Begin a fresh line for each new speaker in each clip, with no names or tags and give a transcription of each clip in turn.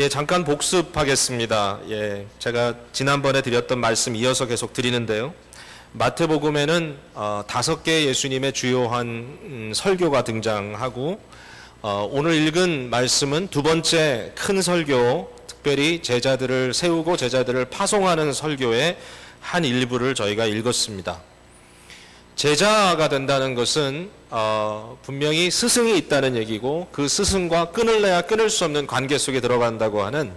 예, 잠깐 복습하겠습니다. 예, 제가 지난번에 드렸던 말씀 이어서 계속 드리는데요. 마태복음에는 5개의 예수님의 주요한 설교가 등장하고 오늘 읽은 말씀은 두 번째 큰 설교, 특별히 제자들을 세우고 제자들을 파송하는 설교의 한 일부를 저희가 읽었습니다. 제자가 된다는 것은 분명히 스승이 있다는 얘기고 그 스승과 끊을래야 끊을 수 없는 관계 속에 들어간다고 하는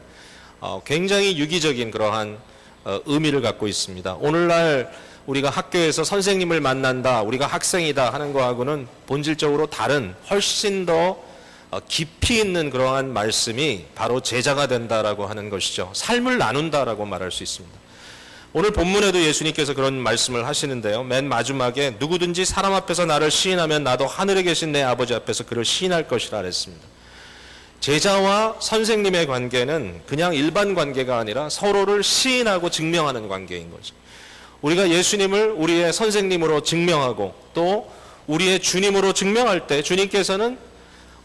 굉장히 유기적인 그러한 의미를 갖고 있습니다. 오늘날 우리가 학교에서 선생님을 만난다, 우리가 학생이다 하는 거하고는 본질적으로 다른 훨씬 더 깊이 있는 그러한 말씀이 바로 제자가 된다라고 하는 것이죠. 삶을 나눈다라고 말할 수 있습니다. 오늘 본문에도 예수님께서 그런 말씀을 하시는데요. 맨 마지막에 누구든지 사람 앞에서 나를 시인하면 나도 하늘에 계신 내 아버지 앞에서 그를 시인할 것이라 그랬습니다. 제자와 선생님의 관계는 그냥 일반 관계가 아니라 서로를 시인하고 증명하는 관계인 거죠. 우리가 예수님을 우리의 선생님으로 증명하고 또 우리의 주님으로 증명할 때 주님께서는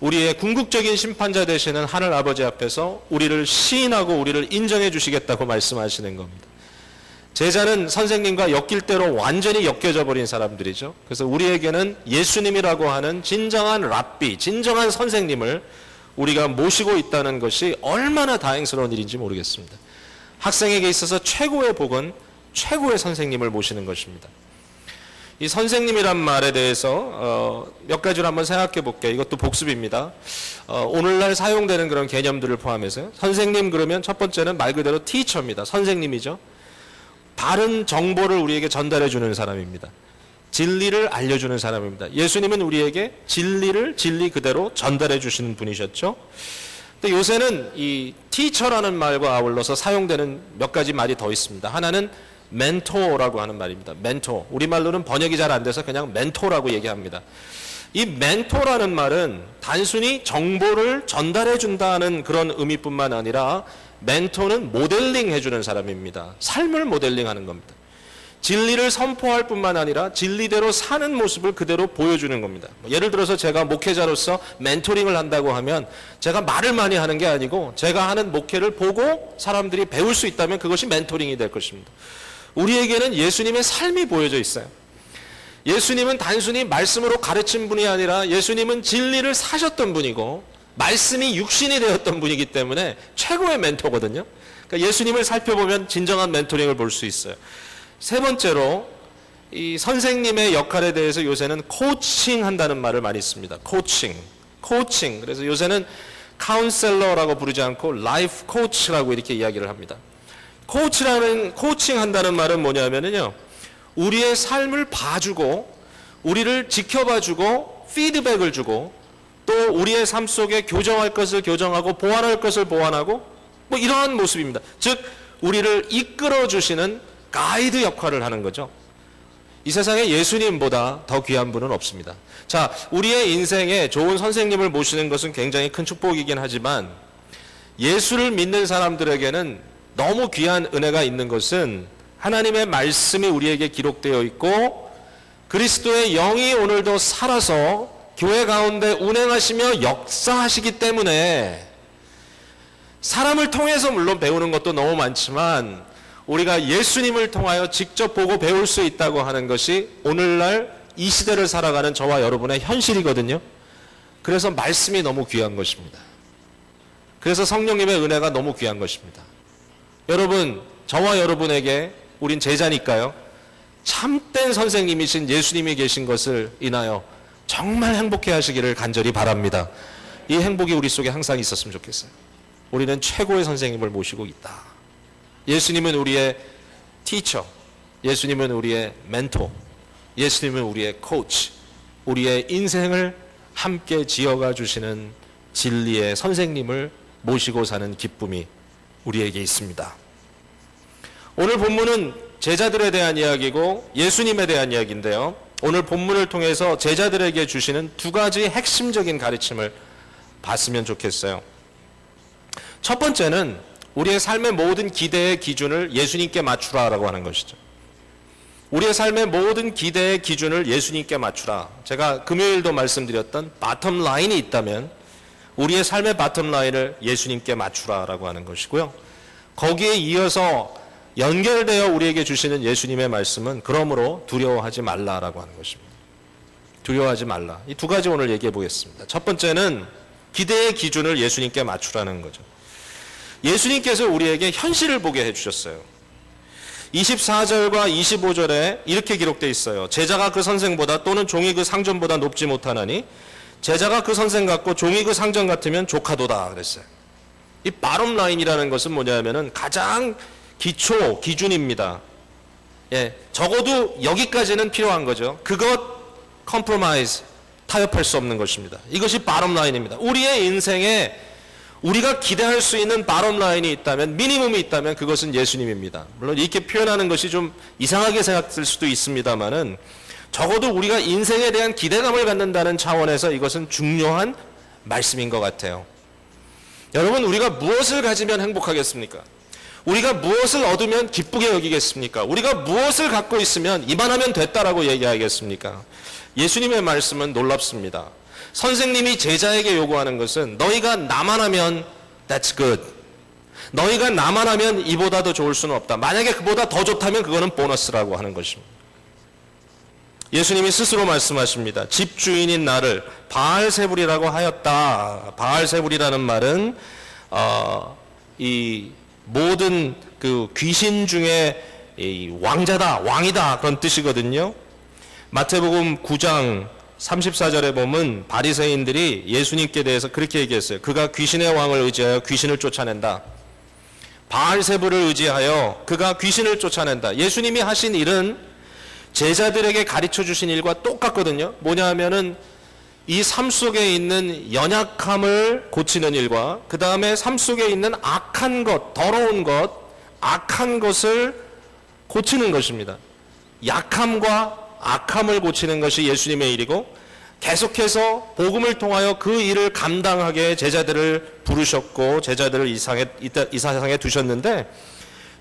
우리의 궁극적인 심판자 되시는 하늘 아버지 앞에서 우리를 시인하고 우리를 인정해 주시겠다고 말씀하시는 겁니다. 제자는 선생님과 엮일 대로 완전히 엮여져 버린 사람들이죠. 그래서 우리에게는 예수님이라고 하는 진정한 랍비, 진정한 선생님을 우리가 모시고 있다는 것이 얼마나 다행스러운 일인지 모르겠습니다. 학생에게 있어서 최고의 복은 최고의 선생님을 모시는 것입니다. 이 선생님이란 말에 대해서 몇 가지를 한번 생각해 볼게요. 이것도 복습입니다. 오늘날 사용되는 그런 개념들을 포함해서요. 선생님 그러면 첫 번째는 말 그대로 티처입니다. 선생님이죠. 바른 정보를 우리에게 전달해 주는 사람입니다. 진리를 알려주는 사람입니다. 예수님은 우리에게 진리를 진리 그대로 전달해 주시는 분이셨죠. 근데 요새는 이 티처라는 말과 아울러서 사용되는 몇 가지 말이 더 있습니다. 하나는 멘토라고 하는 말입니다. 멘토. 우리말로는 번역이 잘 안 돼서 그냥 멘토라고 얘기합니다. 이 멘토라는 말은 단순히 정보를 전달해 준다는 그런 의미뿐만 아니라 멘토는 모델링 해주는 사람입니다. 삶을 모델링하는 겁니다. 진리를 선포할 뿐만 아니라 진리대로 사는 모습을 그대로 보여주는 겁니다. 예를 들어서 제가 목회자로서 멘토링을 한다고 하면 제가 말을 많이 하는 게 아니고 제가 하는 목회를 보고 사람들이 배울 수 있다면 그것이 멘토링이 될 것입니다. 우리에게는 예수님의 삶이 보여져 있어요. 예수님은 단순히 말씀으로 가르친 분이 아니라 예수님은 진리를 사셨던 분이고 말씀이 육신이 되었던 분이기 때문에 최고의 멘토거든요. 그러니까 예수님을 살펴보면 진정한 멘토링을 볼 수 있어요. 세 번째로 이 선생님의 역할에 대해서 요새는 코칭한다는 말을 많이 씁니다. 코칭. 그래서 요새는 카운셀러라고 부르지 않고 라이프 코치라고 이렇게 이야기를 합니다. 코칭한다는 말은 뭐냐면요. 우리의 삶을 봐주고 우리를 지켜봐주고 피드백을 주고 또 우리의 삶 속에 교정할 것을 교정하고 보완할 것을 보완하고 뭐 이러한 모습입니다. 즉 우리를 이끌어주시는 가이드 역할을 하는 거죠. 이 세상에 예수님보다 더 귀한 분은 없습니다. 자, 우리의 인생에 좋은 선생님을 모시는 것은 굉장히 큰 축복이긴 하지만 예수를 믿는 사람들에게는 너무 귀한 은혜가 있는 것은 하나님의 말씀이 우리에게 기록되어 있고 그리스도의 영이 오늘도 살아서 교회 가운데 운행하시며 역사하시기 때문에 사람을 통해서 물론 배우는 것도 너무 많지만 우리가 예수님을 통하여 직접 보고 배울 수 있다고 하는 것이 오늘날 이 시대를 살아가는 저와 여러분의 현실이거든요. 그래서 말씀이 너무 귀한 것입니다. 그래서 성령님의 은혜가 너무 귀한 것입니다. 여러분, 저와 여러분에게 우린 제자니까요. 참된 선생님이신 예수님이 계신 것을 인하여 정말 행복해 하시기를 간절히 바랍니다. 이 행복이 우리 속에 항상 있었으면 좋겠어요. 우리는 최고의 선생님을 모시고 있다. 예수님은 우리의 티처, 예수님은 우리의 멘토, 예수님은 우리의 코치, 우리의 인생을 함께 지어가 주시는 진리의 선생님을 모시고 사는 기쁨이 우리에게 있습니다. 오늘 본문은 제자들에 대한 이야기고 예수님에 대한 이야기인데요. 오늘 본문을 통해서 제자들에게 주시는 두 가지 핵심적인 가르침을 봤으면 좋겠어요. 첫 번째는 우리의 삶의 모든 기대의 기준을 예수님께 맞추라라고 하는 것이죠. 우리의 삶의 모든 기대의 기준을 예수님께 맞추라. 제가 금요일도 말씀드렸던 바텀 라인이 있다면 우리의 삶의 바텀라인을 예수님께 맞추라라고 하는 것이고요. 거기에 이어서 연결되어 우리에게 주시는 예수님의 말씀은 그러므로 두려워하지 말라라고 하는 것입니다. 두려워하지 말라. 이 두 가지 오늘 얘기해 보겠습니다. 첫 번째는 기대의 기준을 예수님께 맞추라는 거죠. 예수님께서 우리에게 현실을 보게 해주셨어요. 24절과 25절에 이렇게 기록되어 있어요. 제자가 그 선생보다 또는 종이 그 상전보다 높지 못하나니 제자가 그 선생 같고 종이 그 상전 같으면 조카도다 그랬어요. 이 바텀 라인이라는 것은 뭐냐면은 가장 기초 기준입니다. 예, 적어도 여기까지는 필요한 거죠. 그것 컴프로마이즈 타협할 수 없는 것입니다. 이것이 바텀 라인입니다. 우리의 인생에 우리가 기대할 수 있는 바텀 라인이 있다면, 미니멈이 있다면 그것은 예수님입니다. 물론 이렇게 표현하는 것이 좀 이상하게 생각될 수도 있습니다만은 적어도 우리가 인생에 대한 기대감을 갖는다는 차원에서 이것은 중요한 말씀인 것 같아요. 여러분, 우리가 무엇을 가지면 행복하겠습니까? 우리가 무엇을 얻으면 기쁘게 여기겠습니까? 우리가 무엇을 갖고 있으면 이만하면 됐다라고 얘기하겠습니까? 예수님의 말씀은 놀랍습니다. 선생님이 제자에게 요구하는 것은 너희가 나만 하면 that's good. 너희가 나만 하면 이보다 더 좋을 수는 없다. 만약에 그보다 더 좋다면 그거는 보너스라고 하는 것입니다. 예수님이 스스로 말씀하십니다. 집주인인 나를 바알세불이라고 하였다. 바알세불이라는 말은 이 모든 그 귀신 중에 이 왕자다, 왕이다 그런 뜻이거든요. 마태복음 9장 34절에 보면 바리새인들이 예수님께 대해서 그렇게 얘기했어요. 그가 귀신의 왕을 의지하여 귀신을 쫓아낸다. 바알세불을 의지하여 그가 귀신을 쫓아낸다. 예수님이 하신 일은 제자들에게 가르쳐 주신 일과 똑같거든요. 뭐냐 하면은 이 삶 속에 있는 연약함을 고치는 일과 그 다음에 삶 속에 있는 악한 것, 더러운 것, 악한 것을 고치는 것입니다. 약함과 악함을 고치는 것이 예수님의 일이고 계속해서 복음을 통하여 그 일을 감당하게 제자들을 부르셨고 제자들을 이 세상에 두셨는데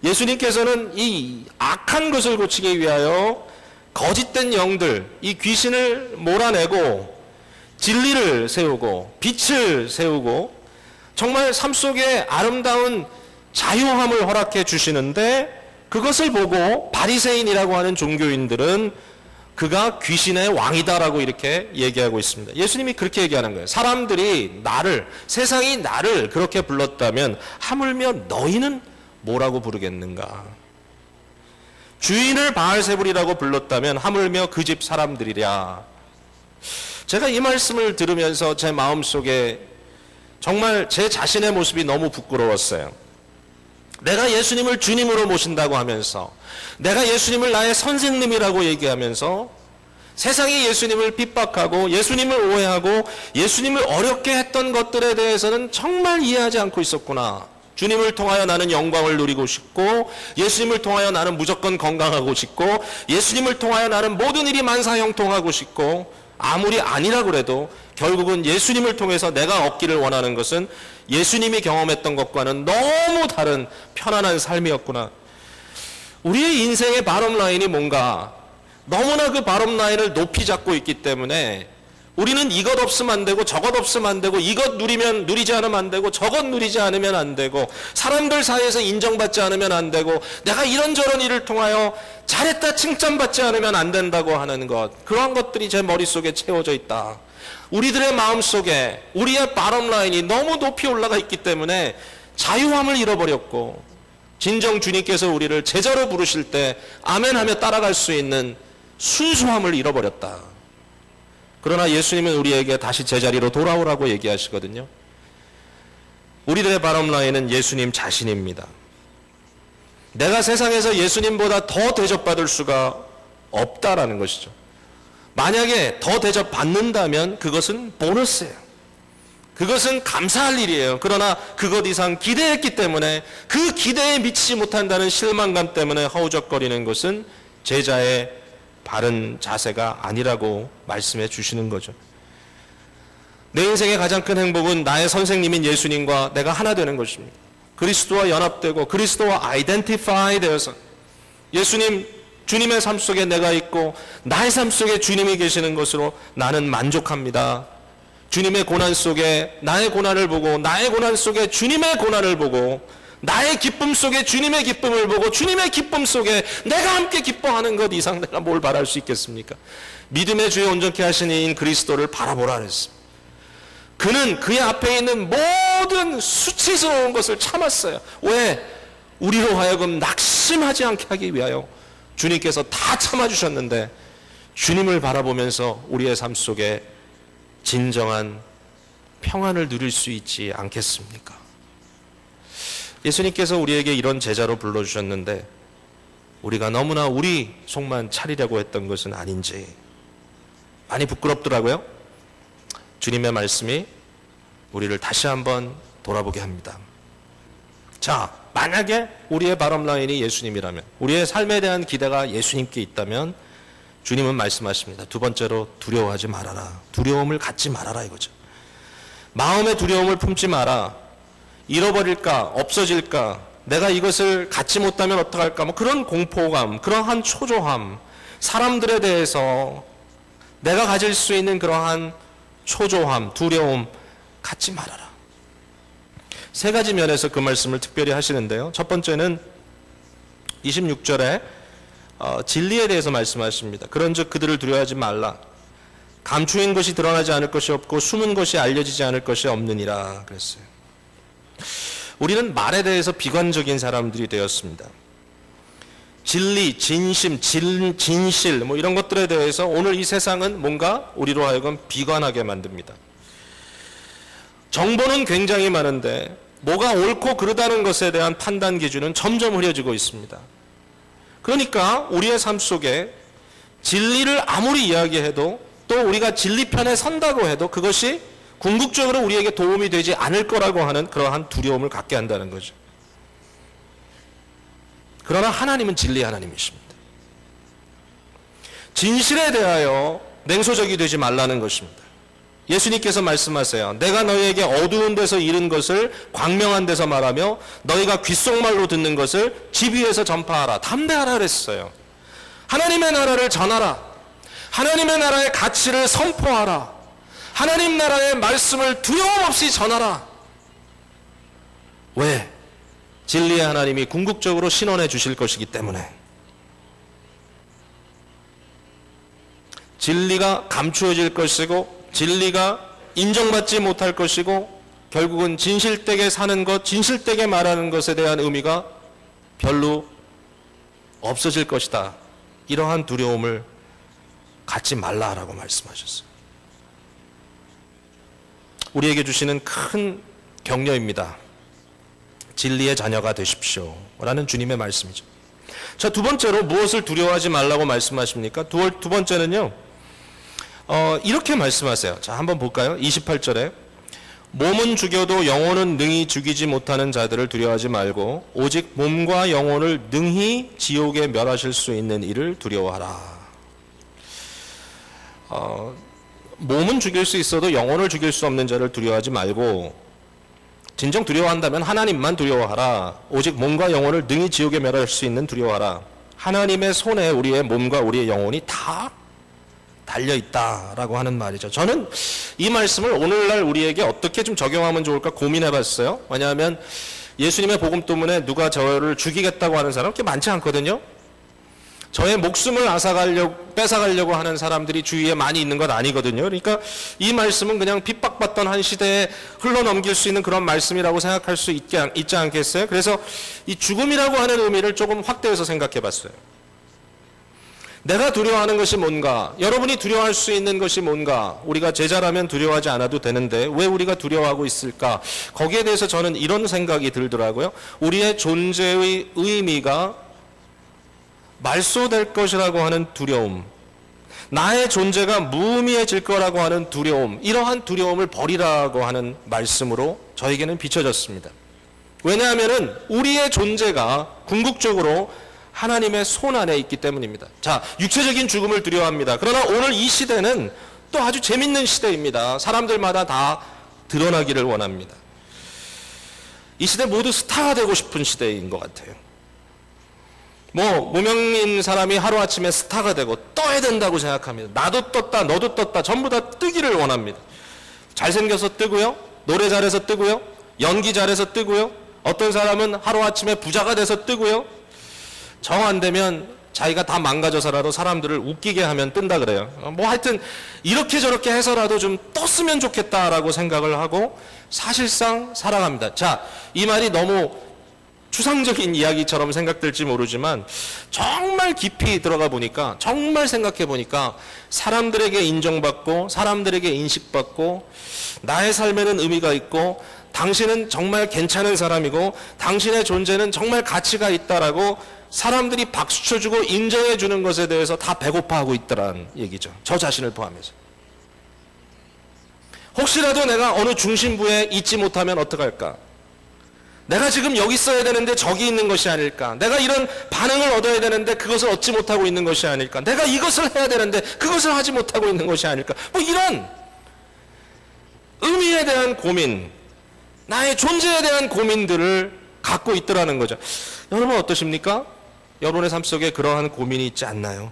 예수님께서는 이 악한 것을 고치기 위하여 거짓된 영들, 이 귀신을 몰아내고 진리를 세우고 빛을 세우고 정말 삶 속에 아름다운 자유함을 허락해 주시는데 그것을 보고 바리새인이라고 하는 종교인들은 그가 귀신의 왕이다라고 이렇게 얘기하고 있습니다. 예수님이 그렇게 얘기하는 거예요. 사람들이 나를, 세상이 나를 그렇게 불렀다면 하물며 너희는 뭐라고 부르겠는가? 주인을 바알세불이라고 불렀다면 하물며 그 집 사람들이랴. 제가 이 말씀을 들으면서 제 마음속에 정말 제 자신의 모습이 너무 부끄러웠어요. 내가 예수님을 주님으로 모신다고 하면서 내가 예수님을 나의 선생님이라고 얘기하면서 세상이 예수님을 핍박하고 예수님을 오해하고 예수님을 어렵게 했던 것들에 대해서는 정말 이해하지 않고 있었구나. 주님을 통하여 나는 영광을 누리고 싶고 예수님을 통하여 나는 무조건 건강하고 싶고 예수님을 통하여 나는 모든 일이 만사형통하고 싶고 아무리 아니라고 해도 결국은 예수님을 통해서 내가 얻기를 원하는 것은 예수님이 경험했던 것과는 너무 다른 편안한 삶이었구나. 우리의 인생의 바텀 라인이 뭔가 너무나 그 바텀 라인을 높이 잡고 있기 때문에 우리는 이것 없으면 안 되고 저것 없으면 안 되고 이것 누리지 않으면 안 되고 저것 누리지 않으면 안 되고 사람들 사이에서 인정받지 않으면 안 되고 내가 이런저런 일을 통하여 잘했다 칭찬받지 않으면 안 된다고 하는 것, 그런 것들이 제 머릿속에 채워져 있다. 우리들의 마음속에 우리의 바텀 라인이 너무 높이 올라가 있기 때문에 자유함을 잃어버렸고 진정 주님께서 우리를 제자로 부르실 때 아멘하며 따라갈 수 있는 순수함을 잃어버렸다. 그러나 예수님은 우리에게 다시 제자리로 돌아오라고 얘기하시거든요. 우리들의 바텀 라인은 예수님 자신입니다. 내가 세상에서 예수님보다 더 대접받을 수가 없다라는 것이죠. 만약에 더 대접받는다면 그것은 보너스예요. 그것은 감사할 일이에요. 그러나 그것 이상 기대했기 때문에 그 기대에 미치지 못한다는 실망감 때문에 허우적거리는 것은 제자의 바른 자세가 아니라고 말씀해 주시는 거죠. 내 인생의 가장 큰 행복은 나의 선생님인 예수님과 내가 하나 되는 것입니다. 그리스도와 연합되고 그리스도와 아이덴티파이 되어서 예수님, 주님의 삶 속에 내가 있고 나의 삶 속에 주님이 계시는 것으로 나는 만족합니다. 주님의 고난 속에 나의 고난을 보고, 나의 고난 속에 주님의 고난을 보고, 나의 기쁨 속에 주님의 기쁨을 보고, 주님의 기쁨 속에 내가 함께 기뻐하는 것 이상 내가 뭘 바랄 수 있겠습니까? 믿음의 주에 온전케 하신 이인 그리스도를 바라보라 그랬습니다. 그는 그의 앞에 있는 모든 수치스러운 것을 참았어요. 왜? 우리로 하여금 낙심하지 않게 하기 위하여. 주님께서 다 참아주셨는데 주님을 바라보면서 우리의 삶 속에 진정한 평안을 누릴 수 있지 않겠습니까? 예수님께서 우리에게 이런 제자로 불러주셨는데 우리가 너무나 우리 속만 차리려고 했던 것은 아닌지 많이 부끄럽더라고요. 주님의 말씀이 우리를 다시 한번 돌아보게 합니다. 자, 만약에 우리의 바람라인이 예수님이라면, 우리의 삶에 대한 기대가 예수님께 있다면 주님은 말씀하십니다. 두 번째로 두려워하지 말아라. 두려움을 갖지 말아라 이거죠. 마음의 두려움을 품지 마라. 잃어버릴까? 없어질까? 내가 이것을 갖지 못하면 어떡할까? 뭐 그런 공포감, 그러한 초조함, 사람들에 대해서 내가 가질 수 있는 그러한 초조함, 두려움 갖지 말아라. 세 가지 면에서 그 말씀을 특별히 하시는데요. 첫 번째는 26절에 진리에 대해서 말씀하십니다. 그런즉 그들을 두려워하지 말라. 감추인 것이 드러나지 않을 것이 없고 숨은 것이 알려지지 않을 것이 없느니라 그랬어요. 우리는 말에 대해서 비관적인 사람들이 되었습니다. 진리, 진심, 진실 뭐 이런 것들에 대해서 오늘 이 세상은 뭔가 우리로 하여금 비관하게 만듭니다. 정보는 굉장히 많은데 뭐가 옳고 그르다는 것에 대한 판단 기준은 점점 흐려지고 있습니다. 그러니까 우리의 삶 속에 진리를 아무리 이야기해도 또 우리가 진리 편에 선다고 해도 그것이 궁극적으로 우리에게 도움이 되지 않을 거라고 하는 그러한 두려움을 갖게 한다는 거죠. 그러나 하나님은 진리 하나님이십니다. 진실에 대하여 냉소적이 되지 말라는 것입니다. 예수님께서 말씀하세요. 내가 너희에게 어두운 데서 이른 것을 광명한 데서 말하며 너희가 귓속말로 듣는 것을 집 위에서 전파하라. 담대하라 그랬어요. 하나님의 나라를 전하라. 하나님의 나라의 가치를 선포하라. 하나님 나라의 말씀을 두려움 없이 전하라. 왜? 진리의 하나님이 궁극적으로 신원해 주실 것이기 때문에. 진리가 감추어질 것이고 진리가 인정받지 못할 것이고 결국은 진실되게 사는 것, 진실되게 말하는 것에 대한 의미가 별로 없어질 것이다. 이러한 두려움을 갖지 말라라고 말씀하셨어요. 우리에게 주시는 큰 격려입니다. 진리의 자녀가 되십시오 라는 주님의 말씀이죠. 자, 두 번째로 무엇을 두려워하지 말라고 말씀하십니까? 두 번째는요, 이렇게 말씀하세요. 자, 한번 볼까요? 28절에 몸은 죽여도 영혼은 능히 죽이지 못하는 자들을 두려워하지 말고 오직 몸과 영혼을 능히 지옥에 멸하실 수 있는 이를 두려워하라. 몸은 죽일 수 있어도 영혼을 죽일 수 없는 자를 두려워하지 말고 진정 두려워한다면 하나님만 두려워하라. 오직 몸과 영혼을 능히 지옥에 멸할 수 있는 두려워하라. 하나님의 손에 우리의 몸과 우리의 영혼이 다 달려있다라고 하는 말이죠. 저는 이 말씀을 오늘날 우리에게 어떻게 좀 적용하면 좋을까 고민해봤어요. 왜냐하면 예수님의 복음도문에 누가 저를 죽이겠다고 하는 사람 그렇게 많지 않거든요. 저의 목숨을 뺏어가려고 하는 사람들이 주위에 많이 있는 것 아니거든요. 그러니까 이 말씀은 그냥 핍박받던 한 시대에 흘러넘길 수 있는 그런 말씀이라고 생각할 수 있지 않겠어요? 그래서 이 죽음이라고 하는 의미를 조금 확대해서 생각해 봤어요. 내가 두려워하는 것이 뭔가, 여러분이 두려워할 수 있는 것이 뭔가, 우리가 제자라면 두려워하지 않아도 되는데 왜 우리가 두려워하고 있을까? 거기에 대해서 저는 이런 생각이 들더라고요. 우리의 존재의 의미가 말소될 것이라고 하는 두려움, 나의 존재가 무의미해질 거라고 하는 두려움, 이러한 두려움을 버리라고 하는 말씀으로 저에게는 비춰졌습니다. 왜냐하면 우리의 존재가 궁극적으로 하나님의 손 안에 있기 때문입니다. 자, 육체적인 죽음을 두려워합니다. 그러나 오늘 이 시대는 또 아주 재밌는 시대입니다. 사람들마다 다 드러나기를 원합니다. 이 시대 모두 스타가 되고 싶은 시대인 것 같아요. 무명인 사람이 하루아침에 스타가 되고 떠야 된다고 생각합니다. 나도 떴다, 너도 떴다, 전부 다 뜨기를 원합니다. 잘생겨서 뜨고요. 노래 잘해서 뜨고요. 연기 잘해서 뜨고요. 어떤 사람은 하루아침에 부자가 돼서 뜨고요. 정 안 되면 자기가 다 망가져서라도 사람들을 웃기게 하면 뜬다 그래요. 뭐 하여튼 이렇게 저렇게 해서라도 좀 떴으면 좋겠다라고 생각을 하고 사실상 살아갑니다. 자, 이 말이 너무 추상적인 이야기처럼 생각될지 모르지만 정말 깊이 들어가 보니까, 정말 생각해 보니까 사람들에게 인정받고 사람들에게 인식받고 나의 삶에는 의미가 있고 당신은 정말 괜찮은 사람이고 당신의 존재는 정말 가치가 있다라고 사람들이 박수 쳐주고 인정해 주는 것에 대해서 다 배고파하고 있다라는 얘기죠. 저 자신을 포함해서. 혹시라도 내가 어느 중심부에 있지 못하면 어떡할까? 내가 지금 여기 있어야 되는데 저기 있는 것이 아닐까? 내가 이런 반응을 얻어야 되는데 그것을 얻지 못하고 있는 것이 아닐까? 내가 이것을 해야 되는데 그것을 하지 못하고 있는 것이 아닐까? 뭐 이런 의미에 대한 고민, 나의 존재에 대한 고민들을 갖고 있더라는 거죠. 여러분 어떠십니까? 여러분의 삶 속에 그러한 고민이 있지 않나요?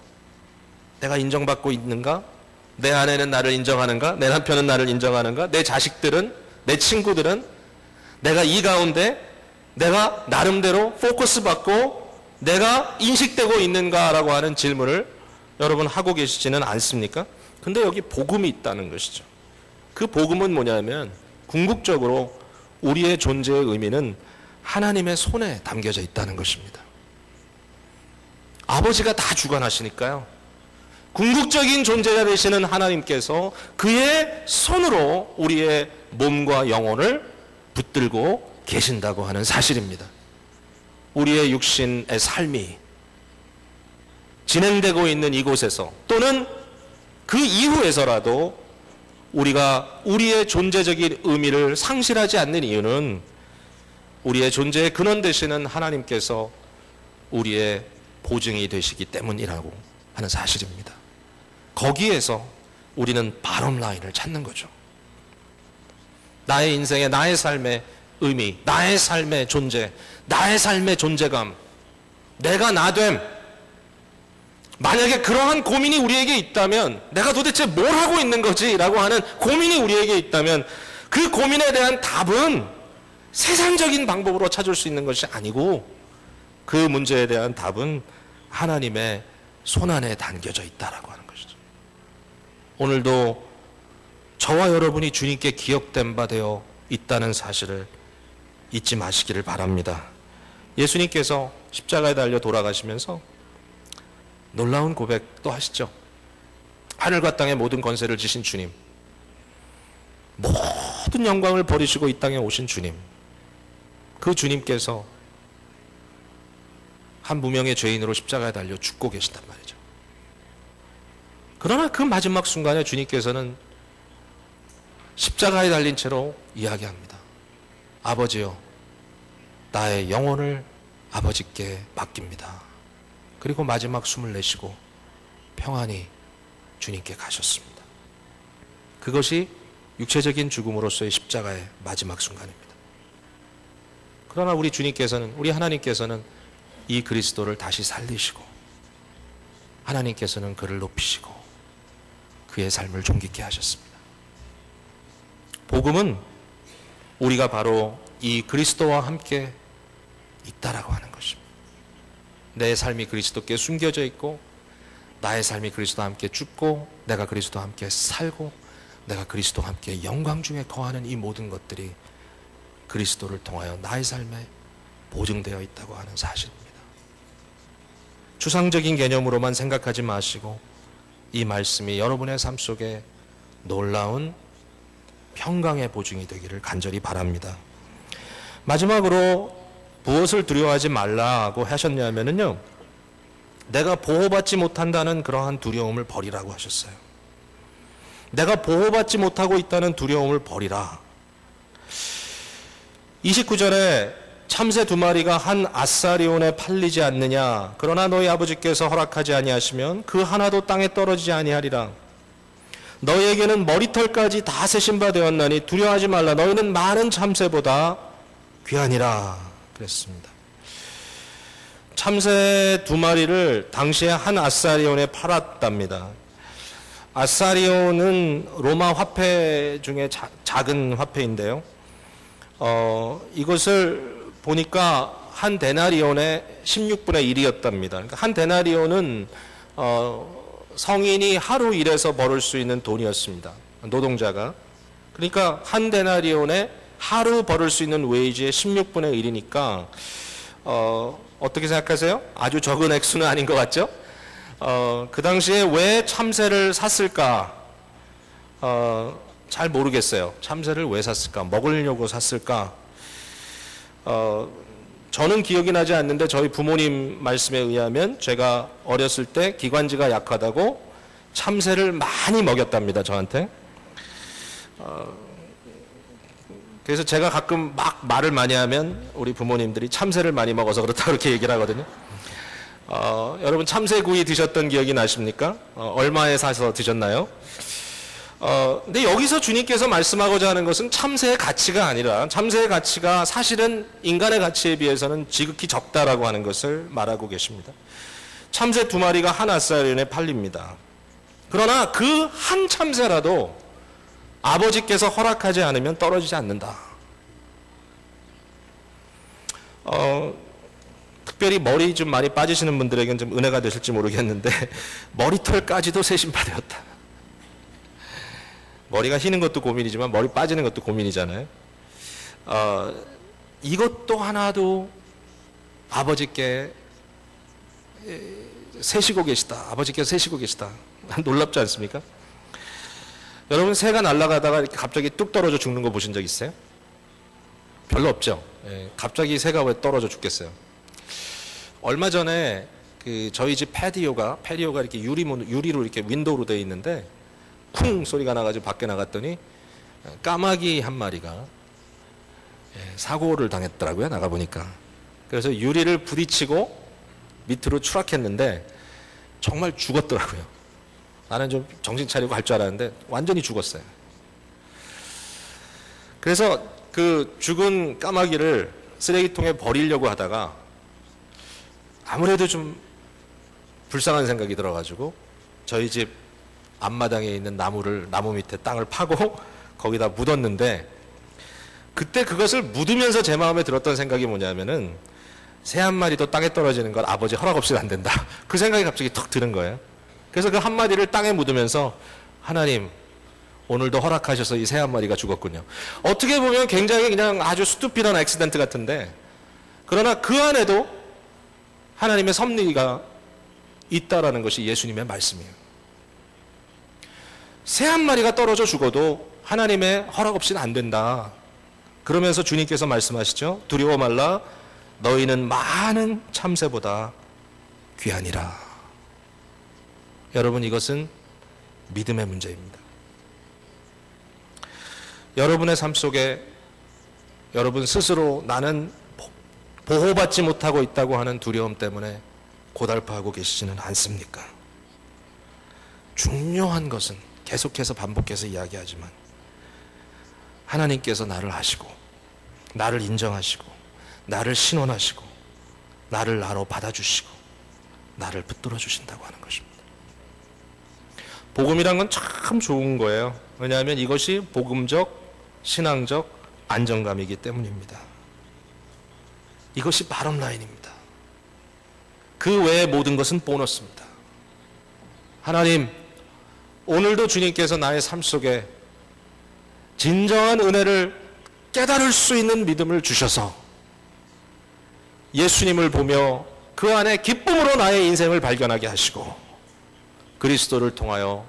내가 인정받고 있는가? 내 아내는 나를 인정하는가? 내 남편은 나를 인정하는가? 내 자식들은? 내 친구들은? 내가 이 가운데 내가 나름대로 포커스 받고 내가 인식되고 있는가라고 하는 질문을 여러분 하고 계시지는 않습니까? 근데 여기 복음이 있다는 것이죠. 그 복음은 뭐냐면 궁극적으로 우리의 존재의 의미는 하나님의 손에 담겨져 있다는 것입니다. 아버지가 다 주관하시니까요. 궁극적인 존재가 되시는 하나님께서 그의 손으로 우리의 몸과 영혼을 붙들고 계신다고 하는 사실입니다. 우리의 육신의 삶이 진행되고 있는 이곳에서 또는 그 이후에서라도 우리가 우리의 존재적인 의미를 상실하지 않는 이유는 우리의 존재의 근원 되시는 하나님께서 우리의 보증이 되시기 때문이라고 하는 사실입니다. 거기에서 우리는 바텀 라인을 찾는 거죠. 나의 인생의, 나의 삶의 의미, 나의 삶의 존재, 나의 삶의 존재감, 내가 나됨. 만약에 그러한 고민이 우리에게 있다면, 내가 도대체 뭘 하고 있는 거지? 라고 하는 고민이 우리에게 있다면 그 고민에 대한 답은 세상적인 방법으로 찾을 수 있는 것이 아니고 그 문제에 대한 답은 하나님의 손안에 담겨져 있다라고 하는 것이죠. 오늘도 저와 여러분이 주님께 기억된 바 되어 있다는 사실을 잊지 마시기를 바랍니다. 예수님께서 십자가에 달려 돌아가시면서 놀라운 고백도 하시죠. 하늘과 땅의 모든 권세를 지신 주님, 모든 영광을 버리시고 이 땅에 오신 주님, 그 주님께서 한 무명의 죄인으로 십자가에 달려 죽고 계신단 말이죠. 그러나 그 마지막 순간에 주님께서는 십자가에 달린 채로 이야기합니다. 아버지요, 나의 영혼을 아버지께 맡깁니다. 그리고 마지막 숨을 내쉬고 평안히 주님께 가셨습니다. 그것이 육체적인 죽음으로서의 십자가의 마지막 순간입니다. 그러나 우리 주님께서는, 우리 하나님께서는 이 그리스도를 다시 살리시고 하나님께서는 그를 높이시고 그의 삶을 존귀케 하셨습니다. 복음은 우리가 바로 이 그리스도와 함께 있다라고 하는 것입니다. 내 삶이 그리스도께 숨겨져 있고 나의 삶이 그리스도와 함께 죽고 내가 그리스도와 함께 살고 내가 그리스도와 함께 영광 중에 거하는 이 모든 것들이 그리스도를 통하여 나의 삶에 보증되어 있다고 하는 사실입니다. 추상적인 개념으로만 생각하지 마시고 이 말씀이 여러분의 삶 속에 놀라운 평강의 보증이 되기를 간절히 바랍니다. 마지막으로 무엇을 두려워하지 말라고 하셨냐면요, 내가 보호받지 못한다는 그러한 두려움을 버리라고 하셨어요. 내가 보호받지 못하고 있다는 두려움을 버리라. 29절에 참새 2마리가 한 아사리온에 팔리지 않느냐, 그러나 너희 아버지께서 허락하지 아니하시면 그 하나도 땅에 떨어지지 아니하리라. 너희에게는 머리털까지 다 세신 바 되었나니 두려워하지 말라. 너희는 많은 참새보다 귀하니라 그랬습니다. 참새 2마리를 당시에 한 아사리온에 팔았답니다. 아사리온은 로마 화폐 중에 작은 화폐인데요. 이것을 보니까 한 데나리온의 16분의 1이었답니다. 그러니까 한 데나리온은 성인이 하루 일해서 벌을 수 있는 돈이었습니다. 노동자가. 그러니까 한 데나리온에 하루 벌을 수 있는 웨이지의 16분의 1이니까 어떻게 생각하세요? 아주 적은 액수는 아닌 것 같죠? 그 당시에 왜 참새를 샀을까? 잘 모르겠어요. 참새를 왜 샀을까? 먹으려고 샀을까? 저는 기억이 나지 않는데 저희 부모님 말씀에 의하면 제가 어렸을 때 기관지가 약하다고 참새를 많이 먹였답니다, 저한테. 그래서 제가 가끔 막 말을 많이 하면 우리 부모님들이 참새를 많이 먹어서 그렇다 그렇게 얘기를 하거든요. 여러분 참새구이 드셨던 기억이 나십니까? 얼마에 사서 드셨나요? 근데 여기서 주님께서 말씀하고자 하는 것은 참새의 가치가 아니라 참새의 가치가 사실은 인간의 가치에 비해서는 지극히 적다라고 하는 것을 말하고 계십니다. 참새 2마리가 한 아사리온에 팔립니다. 그러나 그 한 참새라도 아버지께서 허락하지 않으면 떨어지지 않는다. 특별히 머리 좀 많이 빠지시는 분들에게는 좀 은혜가 되실지 모르겠는데 머리털까지도 새 신발이었다. 머리가 휘는 것도 고민이지만 머리 빠지는 것도 고민이잖아요. 이것도 하나도 아버지께 세시고 계시다. 아버지께서 세시고 계시다. 놀랍지 않습니까? 여러분 새가 날아가다가 이렇게 갑자기 뚝 떨어져 죽는 거 보신 적 있어요? 별로 없죠. 갑자기 새가 왜 떨어져 죽겠어요? 얼마 전에 저희 집 패디오가 이렇게 유리로 이렇게 윈도우로 되어 있는데 쿵 소리가 나가지고 밖에 나갔더니 까마귀 한 마리가 사고를 당했더라고요. 나가보니까. 그래서 유리를 부딪히고 밑으로 추락했는데 정말 죽었더라고요. 나는 좀 정신 차리고 갈 줄 알았는데 완전히 죽었어요. 그래서 그 죽은 까마귀를 쓰레기통에 버리려고 하다가 아무래도 좀 불쌍한 생각이 들어가지고 저희 집 앞마당에 있는 나무 밑에 땅을 파고 거기다 묻었는데 그때 그것을 묻으면서 제 마음에 들었던 생각이 뭐냐면은 새 한 마리도 땅에 떨어지는 건 아버지 허락 없이는 안 된다. 그 생각이 갑자기 턱 드는 거예요. 그래서 그 한 마리를 땅에 묻으면서 하나님 오늘도 허락하셔서 이 새 한 마리가 죽었군요. 어떻게 보면 굉장히 그냥 아주 스투피드한 액시던트 같은데 그러나 그 안에도 하나님의 섭리가 있다라는 것이 예수님의 말씀이에요. 새 한 마리가 떨어져 죽어도 하나님의 허락 없이는 안 된다. 그러면서 주님께서 말씀하시죠. 두려워 말라 너희는 많은 참새보다 귀하니라. 여러분 이것은 믿음의 문제입니다. 여러분의 삶 속에 여러분 스스로 나는 보호받지 못하고 있다고 하는 두려움 때문에 고달파하고 계시지는 않습니까? 중요한 것은 계속해서 반복해서 이야기하지만 하나님께서 나를 아시고 나를 인정하시고 나를 신원하시고 나를 나로 받아주시고 나를 붙들어 주신다고 하는 것입니다. 복음이란 건 참 좋은 거예요. 왜냐하면 이것이 복음적, 신앙적 안정감이기 때문입니다. 이것이 바람라인입니다. 그 외의 모든 것은 보너스입니다. 하나님, 오늘도 주님께서 나의 삶 속에 진정한 은혜를 깨달을 수 있는 믿음을 주셔서 예수님을 보며 그 안에 기쁨으로 나의 인생을 발견하게 하시고 그리스도를 통하여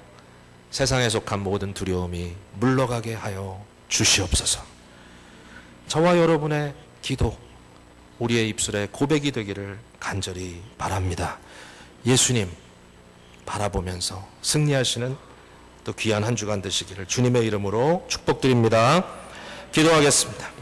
세상에 속한 모든 두려움이 물러가게 하여 주시옵소서. 저와 여러분의 기도, 우리의 입술에 고백이 되기를 간절히 바랍니다. 예수님 바라보면서 승리하시는 또 귀한 한 주간 되시기를 주님의 이름으로 축복드립니다. 기도하겠습니다.